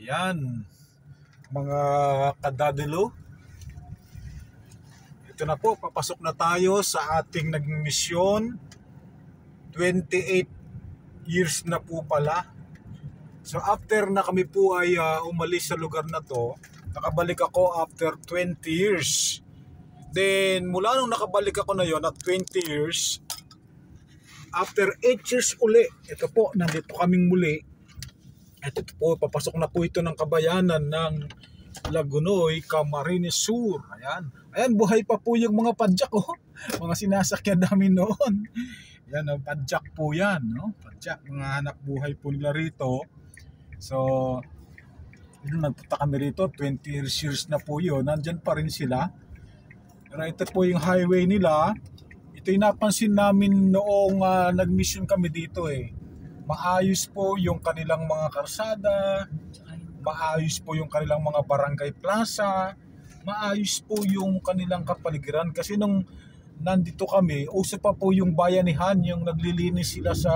Yan, mga kadadalo. Ito na po, papasok na tayo sa ating naging misyon. 28 years na po pala. So after na kami po ay umalis sa lugar na to, nakabalik ako after 20 years. Then mula nung nakabalik ako na yon at 20 years, after 8 years uli, ito po, nandito kaming muli. Ito po, papasok na po ito ng kabayanan ng Lagunoy, Camarines Sur. Ayan. Ayan, buhay pa po yung mga padyak, oh. Mga sinasakyan namin noon. Yan, padyak po yan, no? Padyak, mga anak buhay po nila rito. So, nagpunta kami rito, 20 years na po yun. Nandyan pa rin sila. Pero ito po yung highway nila. Ito yung napansin namin noong nag-mission kami dito eh. Maayos po yung kanilang mga karsada, maayos po yung kanilang mga barangay plaza, maayos po yung kanilang kapaligiran. Kasi nung nandito kami, uso pa po yung bayanihan, yung naglilinis sila sa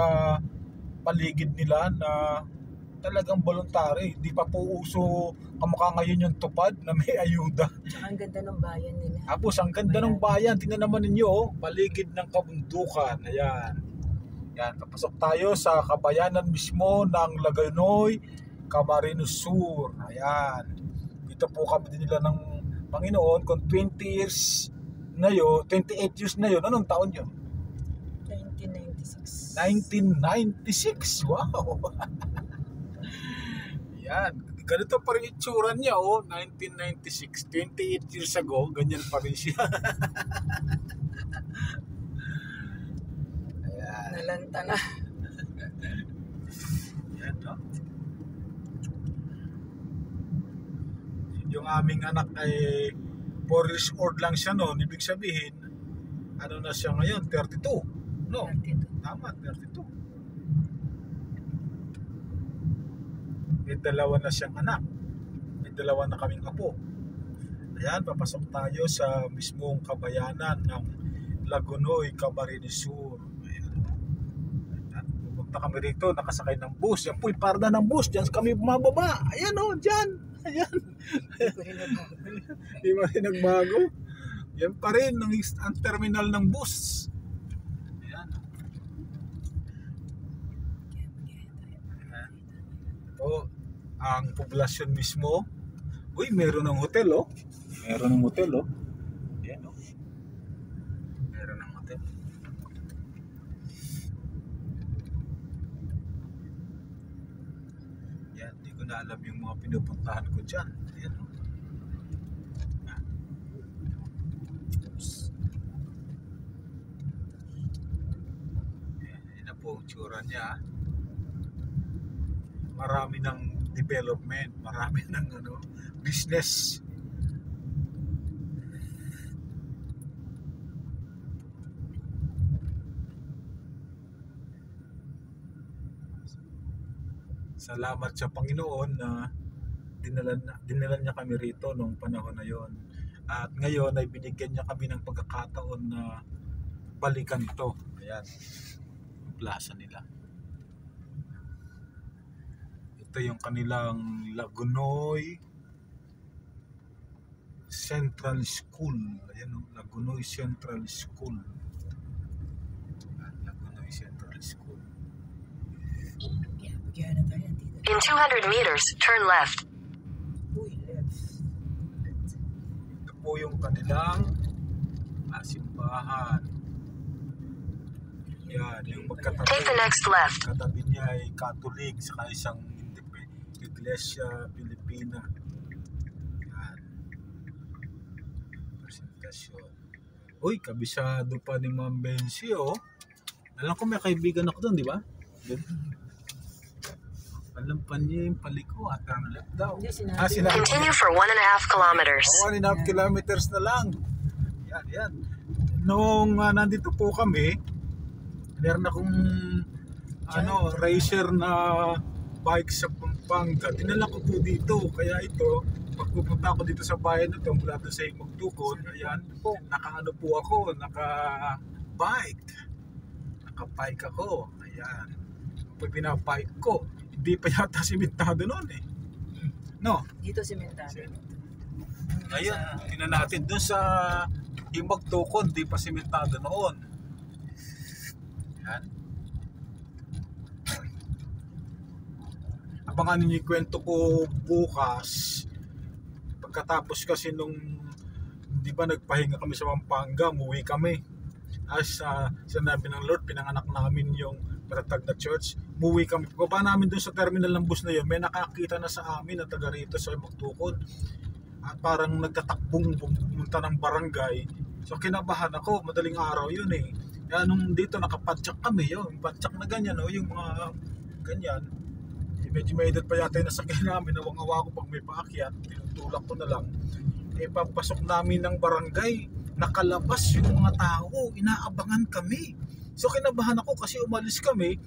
paligid nila na talagang voluntary. Di pa po uso kamukha ngayon yung tupad na may ayuda. Tsaka ang ganda ng bayan nila. Tapos ang ganda ng bayan, tingnan naman ninyo, oh, paligid ng kabundukan. Ayan. Yan, papasok tayo sa kabayanan mismo ng Lagunoy, Camarines Sur. Ayan. Dito po kami din nila ng Panginoon kung 20 years na yun, 28 years na yun. Anong taon yun? 1996. 1996. Wow. Yan. Ganito pa rin itsura niya, oh. 1996. 28 years ago, ganyan pa rin siya. Ayan. Nalanta na. Yan, no? Yung aming anak ay 4 years old lang siya noon. Ibig sabihin, ano na siya ngayon? 32. No? 32. Tama, 32. May dalawa na siyang anak. May dalawa na kaming apo. Ayan, papasok tayo sa mismong kabayanan ng Lagunoy, Camarines Sur. Ayan. Ayan. Pupunta kami rito, nakasakay ng bus. Yan po, parada ng bus. Diyan kami bumababa. Ayan o, dyan. Ayan. Di ba rin nagbago? Yan pa rin ang terminal ng bus. Ayan. Ayan. Ito, ang poblasyon mismo. Uy, meron ng hotel, oh. Meron ng hotel, oh. Ayan, oh. Meron ng hotel. Yan, di ko na alam yung mga pinupuntahan ko dyan. Ayan, oh. Oops. Ayan, yun na po ang tsura niya. Marami ng development, marami ng business. Salamat sa Panginoon na dinala niya kami rito nung panahon na yon. At ngayon ay binigyan niya kami ng pagkakataon na balikan ito. Ayan, yung plaza nila. Ito yung kanilang Lagunoy Central School. Ayan o, Lagunoy Central School. Lagunoy Central School. In 200 meters, turn left. Uy, left. Ito po yung kanilang simbahan. Yan, yung magkatabi. Take the next left. Katabi niya ay Catholic saka isang Iglesia Pilipina. Yan. Presentasyon. Uy, kabisado pa ni Ma'am Bensi, oh. Alam ko may kaibigan ako doon, di ba? Alam pa niya yung paliko at ang left daw. Sinabi. Continue for 1.5 kilometers. 1.5 kilometers na lang. Yan, yan. Nung nandito po kami, meron akong racer na bike sa Pampanga. Dinala ko po dito. Kaya ito, pagpupunta ako dito sa bayan na ito, mula doon sa Himagtukon, ayan, naka-ano po ako, naka-bike. Naka-bike ako. Ayan. Pag pinabike ko, hindi pa yata simentado noon eh. No? Dito sementado. Ayun, tingnan natin doon sa Himagtukon, di pa simentado noon. Yan. Abangan ninyo yung kwento ko bukas. Pagkatapos kasi nung, di ba nagpahinga kami sa Pampanga, umuwi kami. As sinabi ng Lord, pinanganak namin yung matatag na church. Umuwi kami. Pagkaba namin doon sa terminal ng bus na yun, may nakakita na sa amin na taga rito sa Himagtukon. At parang nagtatakbong pumunta ng barangay. So kinabahan ako, madaling araw yun eh. Kaya nung dito nakapadyak kami, yung padyak na ganyan, no? Yung mga ganyan. Medyo may edad pa yata yung nasakyan namin, nawang-awa ko pag may paakyat, tinutulak ko na lang. Eh papasok namin ng barangay, nakalabas yung mga tao, inaabangan kami. So kinabahan ako kasi umalis kami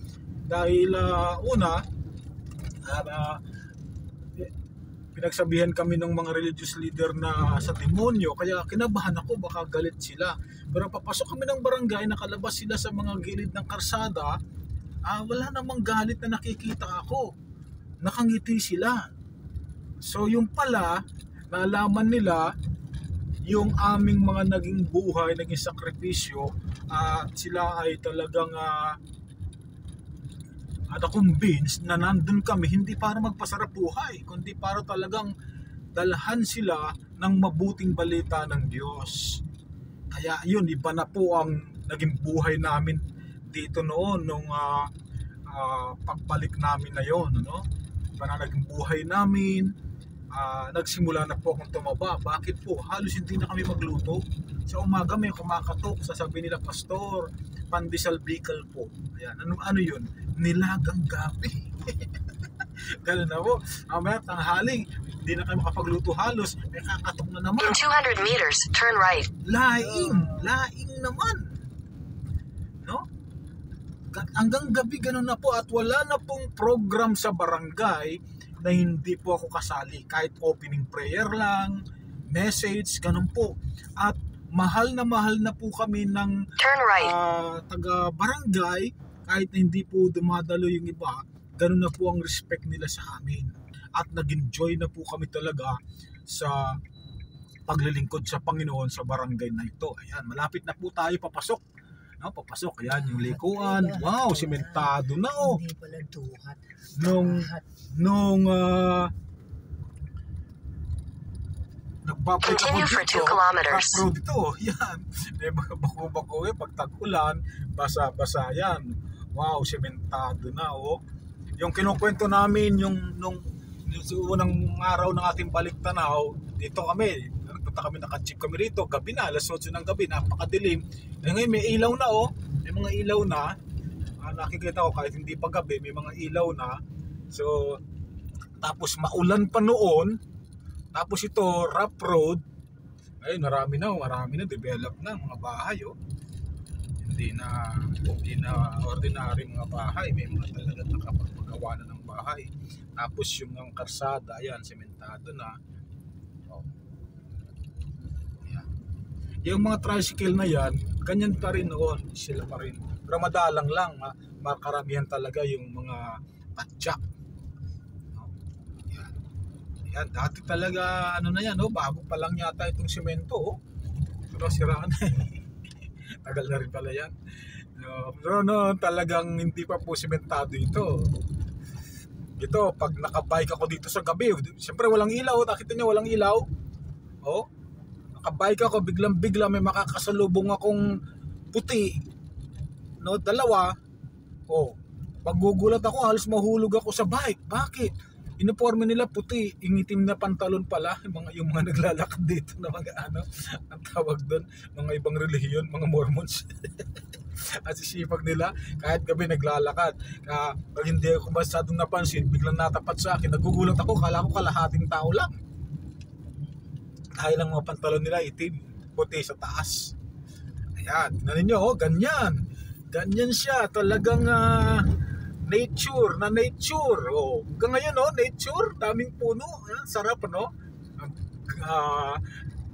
dahil pinagsabihan kami ng mga religious leader na sa demonyo, kaya kinabahan ako, baka galit sila. Pero papasok kami ng barangay, nakalabas sila sa mga gilid ng karsada, wala namang galit na nakikita ako. Nakangiti sila. So yung pala, nalaman nila yung aming mga naging buhay, naging sakripisyo, at sila ay talagang convinced na nandun kami hindi para magpasarap buhay, kundi para talagang dalhan sila ng mabuting balita ng Diyos. Kaya yun, iba na po ang naging buhay namin dito noon nung pagbalik namin na yon, ano? Iba na naging buhay namin. Nagsimula na po akong tumaba. Bakit po? Halos hindi na kami magluto. Sa umaga may kumakatok, sasabihin nila, Pastor, pandesal bikal po. Ayan, ano yun? Nilagang gabi. Ganun na po. Mamaya tanghali, hindi na kayo makapagluto halos. May kakatok na naman. In 200 meters, turn right. Laing naman. No? Hanggang gabi ganun na po, at wala na pong program sa barangay na hindi po ako kasali. Kahit opening prayer lang, message, ganun po. At mahal na po kami ng Turn right. taga barangay, kahit na hindi po dumadalo yung iba, ganun na po ang respect nila sa amin. At nag-enjoy na po kami talaga sa paglilingkod sa Panginoon sa barangay na ito. Ayan, malapit na po tayo papasok. No, papasok. Ayan, yung likuan. Wow, simentado na oh. Hindi pala duhat. Nung nagbabalik ako Continue for dito, 2 kilometers. road ito, yan. May mga bako-bako pag tag-ulan, basa-basa yan. Wow, sementado na oh. Yung kinukwento namin, nung unang araw ng ating balik-tanaw, dito kami, nagpunta kami, naka-jeep kami rito, gabi na, alas 8 ng gabi, napakadilim. Ngayon may ilaw na oh, may mga ilaw na. Nakikita ko kahit hindi pa gabi, may mga ilaw na. So, tapos maulan pa noon. Tapos ito, rough road. Ayun, marami na, develop na mga bahay oh. Hindi na ordinary mga bahay. May mga talaga nakapagpagawa na ng bahay. Tapos yung ng karsada, ayan, sementado na. Oh. Ayan. Yung mga tricycle na yan, ganyan pa rin noon, sila pa rin. Pero madalang lang, makaramihan talaga yung mga patyak. Yan, dati talaga ano na yan, oh, bago pa lang yata itong semento, oh. Pero sira na. Tagal na rin pala yan. Pero no, talagang hindi pa po sementado ito. Ito, pag nakabike ako dito sa gabi, siyempre walang ilaw, nakita niyo walang ilaw. Oh. Nakabike ako, biglang-bigla may makakasalubong akong puti. No, dalawa. Oh. Paggugulat ako, halos mahulog ako sa bike. Bakit? Uniforme nila puti, ingitim na pantalon pala, yung mga naglalakad dito na mga ang tawag doon, mga ibang relihiyon, mga Mormons. At sisipag nila, kahit gabi naglalakad. Pag hindi ako masyadong napansin, biglang natapat sa akin, nagugulat ako, kala ko kalahating tao lang. Dahil ang mga pantalon nila itim, puti sa taas. Ayan, tingnan ninyo, oh, ganyan. Ganyan siya, talagang nature. Oh, hanggang ngayon oh, nature, daming puno, ayan, sarap ano.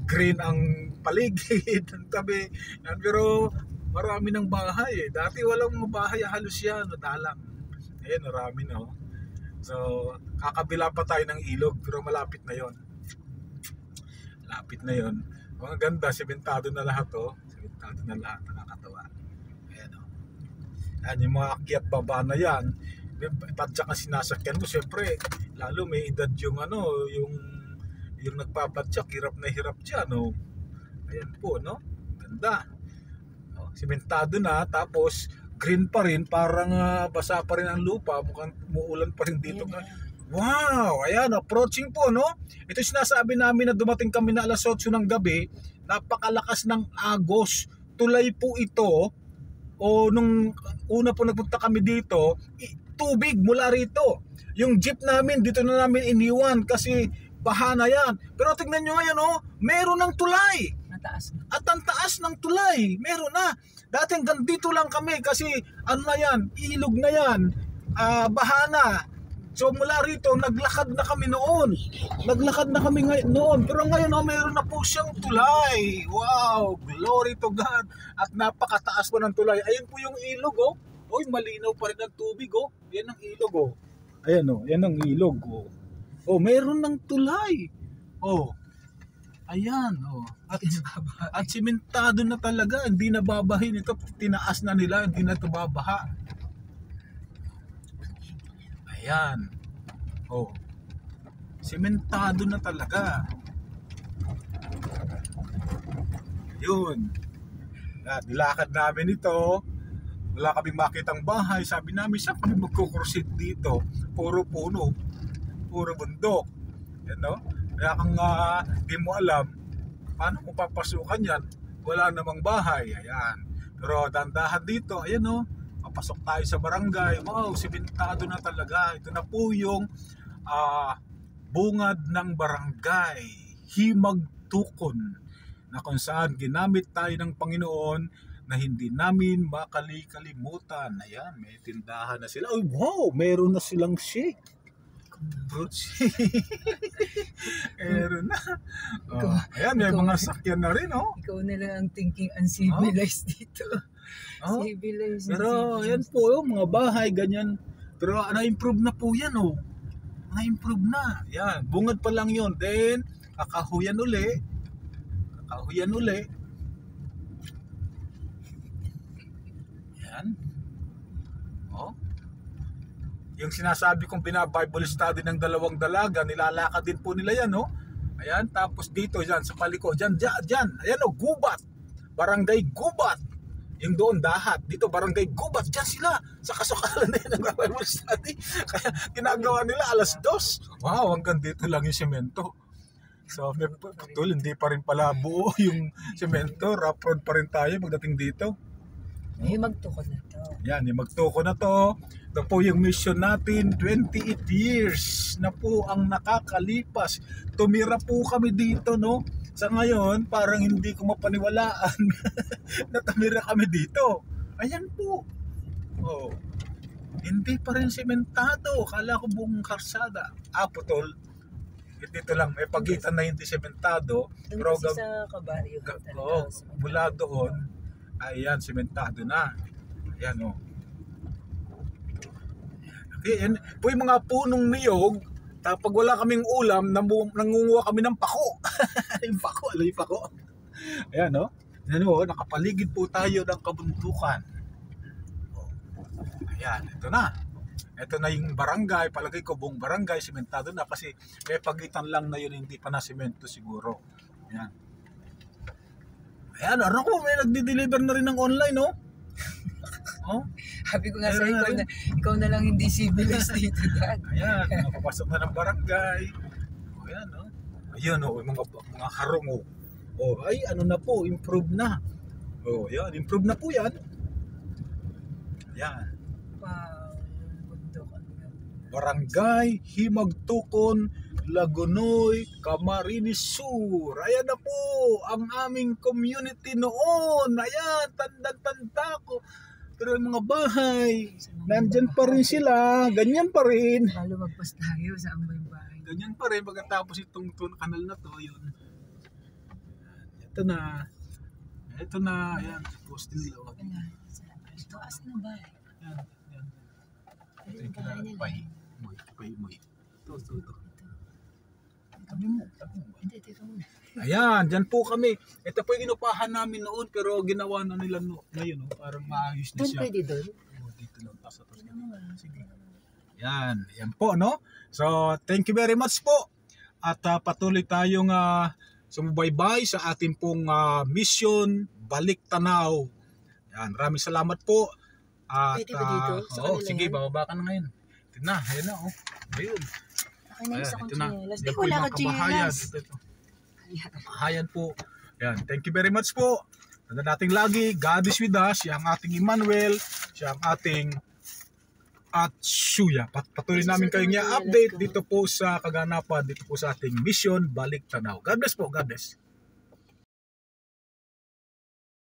Green ang paligid, ang tabi. Yan, pero marami ng bahay eh. Dati walang mga bahay, halos yan, nadalang. Ayan, marami na oh. So, Kakabila pa tayo ng ilog, pero malapit na yon. Malapit na yon. Mga ganda, sementado na lahat oh. Sementado na lahat, nakakatawa. Ayan oh. Ayan, yung mga akyat baba na yan. Padyak ang sinasakyan mo, siyempre, lalo may edad yung ano, yung nagpapadyak, hirap na hirap dyan oh. Ayan po, no? Ganda. Oh, sementado na, tapos green pa rin, parang basa pa rin ang lupa, mukhang umuulan pa rin dito. Wow, ayan, approaching po, no? Ito sinasabi namin na dumating kami na alas 8 ng gabi, napakalakas ng agos. Tulay po ito, o nung una po nagpunta kami dito, tubig mula rito. Yung jeep namin, dito na namin iniwan kasi baha na yan. Pero tingnan nyo ngayon, oh, meron ng tulay. Mataas na. At ang taas ng tulay, meron na. Dati hanggang dito lang kami kasi ano na yan, ilog na yan, baha na. So mula rito, naglakad na kami noon. Naglakad na kami noon. Pero ngayon, oh, meron na po siyang tulay. Wow, glory to God. At napakataas po ng tulay. Ayun po yung ilog, oh. Oy, malinaw pa rin ang tubig, oh. Yan ang ilog, oh. Ayan, oh. Yan ang ilog, oh. Oh, meron ng tulay. Oh. Ayan, oh. At simentado na talaga. Hindi na babahin ito. Tinaas na nila. Hindi na ito babaha. Ayan. Oh. Simentado na talaga. Yun. Nilakad namin ito. Wala kaming makitang bahay. Sabi namin, saan kami magkukursit dito? Puro puno. Puro bundok. Yan, no? Kaya kung di mo alam, paano mo papasukan yan? Wala namang bahay. Ayan. Pero dandahan dito, ayan, no? Papasok tayo sa barangay. Wow, simentado na talaga. Ito na po yung bungad ng barangay, Himagtukon, na kung saan ginamit tayo ng Panginoon na hindi namin makalikalimutan. Ayan, may tindahan na sila. Oh, wow, meron na silang shake. Fruit shake. Meron na. Oh, ayan, may mga sakyan na rin, oh. Ikaw na lang ang thinking uncivilized dito. Oh, Civilized. pero yan po, oh, mga bahay, ganyan. Pero na-improve na po yan, oh. Na-improve na. Yan, bungad pa lang yun. Then, kakahuyan uli. Kakahuyan uli. Yan. Oh. Yung sinasabi kong binabible study ng dalawang dalaga, nilalakad din po nila yan, oh. Ayan, tapos dito, dyan, sa paliko, dyan. Ayan, oh, Gubat. Barangay Gubat. Yung doon dahat, dito barangay Gubat, dyan sila sa kasukalan na yun ng Bible study. Kaya ginagawa nila alas 2. Wow, hanggang dito lang yung semento. So hindi pa rin pala buo yung semento. Rough road pa rin tayo pagdating dito. Himagtukon na to. Yan, Himagtukon na to. Ito po yung mission natin. 28 years na po ang nakakalipas. Tumira po kami dito, no? Sa ngayon, parang hindi ko mapaniwalaan na tumira kami dito. Ayan po. Oh. Hindi pa rin sementado. Kala ko buong karsada. Putol. Dito lang, may pagitan na hindi sementado. Pero sa kabaryo. Oh, mula doon, ayan, sementado na. Ayan, oh. Okay, yan po yung mga punong niyog. Pag wala kaming ulam, nangunguha kami ng pako. Yung pako, alam yung pako. Ayan, no? Ayan, no? Nakapaligid po tayo ng kabundukan. Ayan, ito na. Ito na yung barangay. Palagay ko buong barangay, sementado na. Kasi may pagitan lang na yun, hindi pa na semento siguro. Ayan. Ayan, ano ko, may nagdi-deliver na rin ng online, no? Oh? Sabi ko nga sa ikaw na lang hindi civilized dito, Dad. Ayan, napapasok na ng barangay. O yan, no? Ayan, oh, mga harong, oh. Oh, ay, ano na po, improve na. Oh, yan, improve na po yan. Ayan. Wow. Barangay, Himagtukon, Lagunoy, Camarines Sur. Ayan na po, ang aming community noon. Ayan, tanda-tanda ko. Pero yung mga bahay, nandyan pa rin sila, ganyan pa rin. Lalo magpas tayo sa aming bahay. Ganyan pa rin, pagkatapos itong kanal na to, yun. Ito na, ayan, post nila. Ito, asan ang bahay? Ayan. Ito yung kinapay. Moy. Ito. Tabi mo. Hindi, teka muna. Ayan, dyan po kami. Ito po yung inupahan namin noon pero ginawa na nila ngayon. No? Parang maayos na Doon siya. pwede doon? Oh, dito lang. Sige. Yan po, no? So, thank you very much po. At patuloy tayong sumubaybay sa ating pong mission Balik Tanaw. Yan, maraming salamat po. At, Pwede ba dito? Sa kanila sige, yan? bababa ka na ngayon. Ito na, ayan na, oh. Ayun. Akin na isa kong ito na. chinelas. Yan Di po ko wala yung ka mga kabahayan. chinelas. Ito. Kabahayan po. Yan, thank you very much po. Tanda natin lagi, God is with us. Siya ang ating Emmanuel. Siya ang ating at Shuya. Patuloy namin kayong i-update dito po sa kaganapan, dito po sa ating mission Balik Tanaw. God bless po, God bless.